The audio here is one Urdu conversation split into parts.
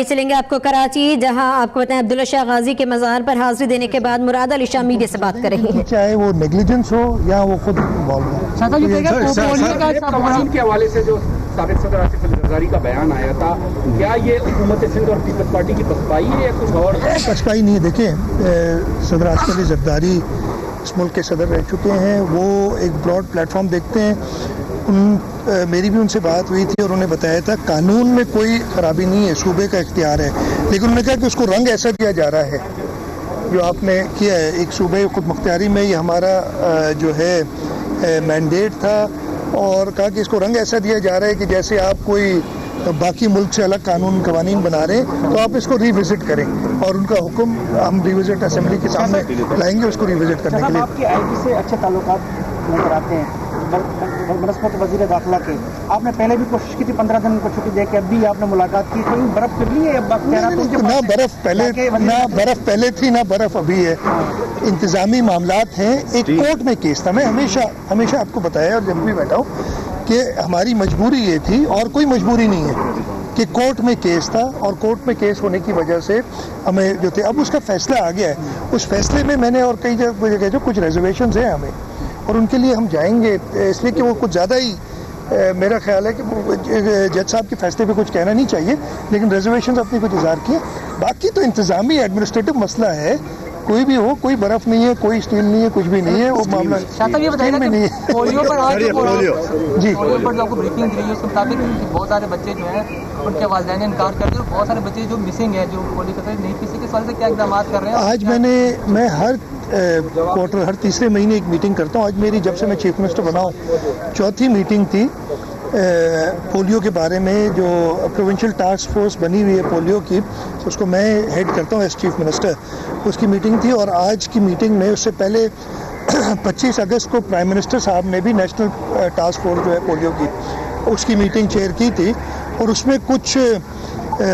چلیں گے آپ کو کراچی، جہاں آپ کو بتائیں عبداللہ شاہ غازی کے مزار پر حاضری دینے کے بعد مراد علی شاہ میڈیا سے بات کر رہی ہیں. چاہے وہ نیگلیجنس ہو یا وہ خود قوانین کے حوالے سے جو سابق صدر آصف علی زرداری کا بیان آیا تھا، کیا یہ حکومت سندھ اور پیپلز پارٹی کی پسپائی ہے یا کچھ اور؟ پسپائی نہیں ہے. دیکھیں، صدر آصف علی زرداری اس ملک کے صدر رہ چکے ہیں. وہ ایک براڈ پلیٹ فارم دیکھتے ہیں. میری بھی ان سے بات ہوئی تھی اور انہوں نے بتایا تھا قانون میں کوئی خرابی نہیں ہے، صوبے کا اختیار ہے، لیکن انہوں نے کہا کہ اس کو رنگ ایسا دیا جا رہا ہے جو آپ نے کیا ہے. ایک صوبے خود مختاری میں یہ ہمارا جو ہے مینڈیٹ تھا، اور کہا کہ اس کو رنگ ایسا دیا جا رہا ہے کہ جیسے آپ کوئی باقی ملک سے الگ قوانین بنا رہے ہیں، تو آپ اس کو ری وزٹ کریں، اور ان کا حکم ہم ری وزٹ اسمبلی کے سامنے لائیں گے اس کو ری وزٹ کرنے کے لیے. آپ کے آئی ٹی سے اچھے تعلقات نظر آتے ہیں بنسبت وزیر داخلہ کے. آپ نے پہلے بھی کوشش کی تھی 15 دن کو چھٹی دے کے، اب بھی آپ نے ملاقات کی، کوئی برف کر لی ہے؟ نہ برف پہلے تھی، نہ برف ابھی ہے. انتظامی معاملات ہیں. ایک کورٹ میں کیس تھا. میں ہمیشہ آپ کو بتایا اور جب بھی بیٹھا ہوں کہ ہماری مجبوری یہ تھی اور کوئی مجبوری نہیں ہے کہ کورٹ میں کیس تھا، اور کورٹ میں کیس ہونے کی وجہ سے ہمیں جو تھے، اب اس کا فیصلہ آ گیا ہے. اس فیصلے میں نے اور کئی جگہ جو کچھ ریزرویشنز ہیں ہمیں، اور ان کے لیے ہم جائیں گے، اس لیے کہ وہ کچھ زیادہ ہی میرا خیال ہے کہ جج صاحب کے فیصلے پہ کچھ کہنا نہیں چاہیے، لیکن ریزرویشنز اپنی کچھ اظہار کیے. باقی تو انتظامی ایڈمنسٹریٹو مسئلہ ہے. کوئی بھی ہو، کوئی برف نہیں ہے، کوئی اسٹیل نہیں ہے، کچھ بھی نہیں ہے. وہ معاملہ میں نہیں ہے. پولیو پر جی جو آپ کو بریفنگ دی ہے اس کے مطابق بہت سارے بچے جو ہیں ان کے والدین نے انکار کر دیا، اور بہت سارے بچے جو مسنگ ہیں، جو پولیو کا نہیں، کسی کے سوال سے کیا اقدامات کر رہے ہیں؟ آج میں ہر کوارٹر، ہر تیسرے مہینے ایک میٹنگ کرتا ہوں. آج میری جب سے میں چیف منسٹر بنا ہوں 4تھی میٹنگ تھی پولیو کے بارے میں. جو پروونشل ٹاسک فورس بنی ہوئی ہے پولیو کی، اس کو میں ہیڈ کرتا ہوں ایز چیف منسٹر. اس کی میٹنگ تھی، اور آج کی میٹنگ میں اس سے پہلے 25 اگست کو پرائم منسٹر صاحب نے بھی نیشنل ٹاسک فورس جو ہے پولیو کی، اس کی میٹنگ چیئر کی تھی، اور اس میں کچھ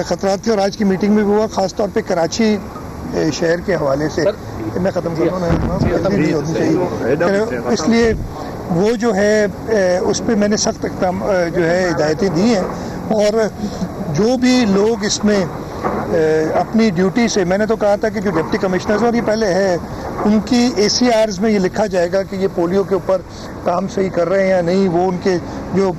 خطرات تھے. اور آج کی میٹنگ میں بھی ہوا، خاص طور پہ کراچی شہر کے حوالے سے. میں ختم کر دوں، اس لیے وہ جو ہے اس پہ میں نے سخت جو ہے ہدایتیں دی ہیں. اور جو بھی لوگ اس میں اپنی ڈیوٹی سے، میں نے تو کہا تھا کہ جو ڈپٹی کمشنرز اور یہ پہلے ہے، ان کی ACRs میں یہ لکھا جائے گا کہ یہ پولیو کے اوپر کام صحیح کر رہے ہیں یا نہیں. وہ ان کے جو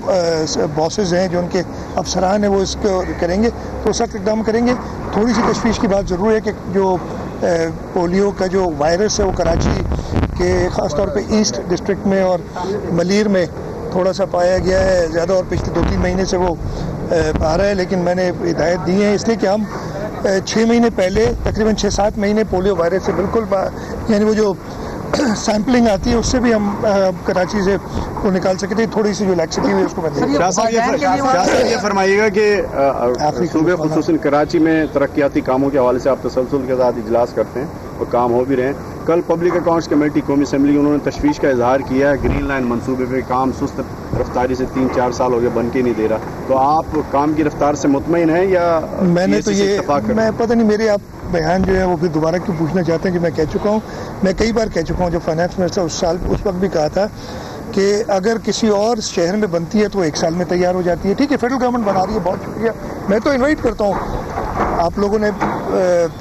باسز ہیں، جو ان کے افسران ہیں، وہ اس کو کریں گے تو سخت اقدام کریں گے. تھوڑی سی تشویش کی بات ضرور ہے کہ جو پولیو کا جو وائرس ہے وہ کراچی کے خاص طور پہ ایسٹ ڈسٹرکٹ میں اور ملیر میں تھوڑا سا پایا گیا ہے زیادہ، اور پچھلے 2-3 مہینے سے وہ آ رہا ہے. لیکن میں نے ہدایت دی ہیں اس لیے کہ ہم 6 مہینے پہلے، تقریباً 6-7 مہینے پولیو وائرس سے بالکل یعنی وہ جو سیمپلنگ آتی ہے اس سے بھی ہم کراچی سے کو نکال سکتے ہیں. تھوڑی سی جو لیکسٹی ہوئی اس کو بندی. شاہ صاحب یہ فرمائیے گا کہ صوبے خصوصاً کراچی میں ترقیاتی کاموں کے حوالے سے آپ تسلسل کے ساتھ اجلاس کرتے ہیں اور کام ہو بھی رہے ہیں. کل پبلک اکاؤنٹس کمیٹی قومی اسمبلی انہوں نے تشویش کا اظہار کیا ہے، گرین لائن منصوبے پہ کام سست رفتاری سے 3-4 سال ہو گئے بن کے نہیں دے رہا. تو آپ کام کی رفتار سے مطمئن ہیں یا میں نے تو یہ میں پتہ نہیں میرے آپ بیان جو ہے وہ پھر دوبارہ کیوں پوچھنا چاہتے ہیں کہ میں کہہ چکا ہوں. میں کئی بار کہہ چکا ہوں. جو فائنانس منسٹر اس وقت بھی کہا تھا کہ اگر کسی اور شہر میں بنتی ہے تو 1 سال میں تیار ہو جاتی ہے. ٹھیک ہے، فیڈرل گورنمنٹ بنا رہی ہے، بہت شکریہ. میں تو انوائٹ کرتا ہوں. آپ لوگوں نے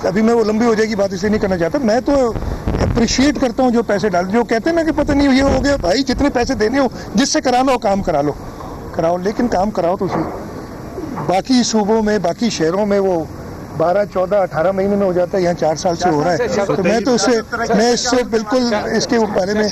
ابھی میں وہ لمبی ہو جائے گی بات اس لیے نہیں کرنا چاہتا. میں تو اپریشیٹ کرتا ہوں جو پیسے ڈال، جو کہتے ہیں نا کہ پتہ نہیں یہ ہو گیا. بھائی جتنے پیسے دینے ہو، جس سے کرانا ہو کام کراؤ، لیکن کام کراؤ تو صحیح. باقی صوبوں میں، باقی شہروں میں وہ 12, 14, 18 مہینے میں ہو جاتا ہے، یہاں 4 سال سے ہو رہا ہے. تو میں اس سے بالکل اس کے بارے میں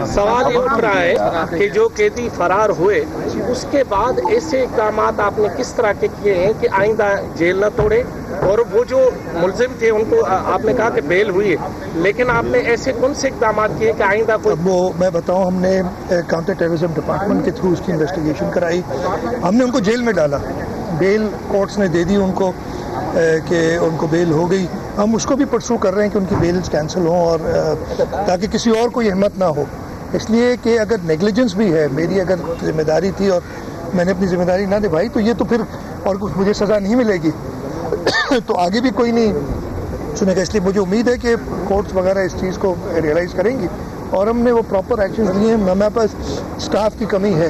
سوال یہ اٹھ رہا ہے کہ جو قیدی فرار ہوئے اس کے بعد ایسے اقدامات آپ نے کس طرح کے کیے ہیں کہ آئندہ جیل نہ توڑے، اور وہ جو ملزم تھے ان کو آپ نے کہا کہ بیل ہوئی ہے، لیکن آپ نے ایسے کون سے اقدامات کیے کہ آئندہ وہ میں بتاؤں. ہم نے کاؤنٹر ٹیررزم ڈپارٹمنٹ کے تھرو اس کی انویسٹیگیشن کرائی. ہم نے ان کو جیل میں ڈالا، بیل کورٹس نے دے دی ان کو کہ ان کو بیل ہو گئی. ہم اس کو بھی پرسو کر رہے ہیں کہ ان کی بیلز کینسل ہوں، اور تاکہ کسی اور کو یہ ہمت نہ ہو. اس لیے کہ اگر نیگلیجنس بھی ہے، میری اگر ذمہ داری تھی اور میں نے اپنی ذمہ داری نہ نبھائی تو یہ تو پھر اور کچھ مجھے سزا نہیں ملے گی. تو آگے بھی کوئی نہیں سنے گا. اس لیے مجھے امید ہے کہ کورٹس وغیرہ اس چیز کو ریئلائز کریں گی، اور ہم نے وہ پراپر ایکشن لیے ہیں. ہمارے پاس اسٹاف کی کمی ہے،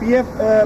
PF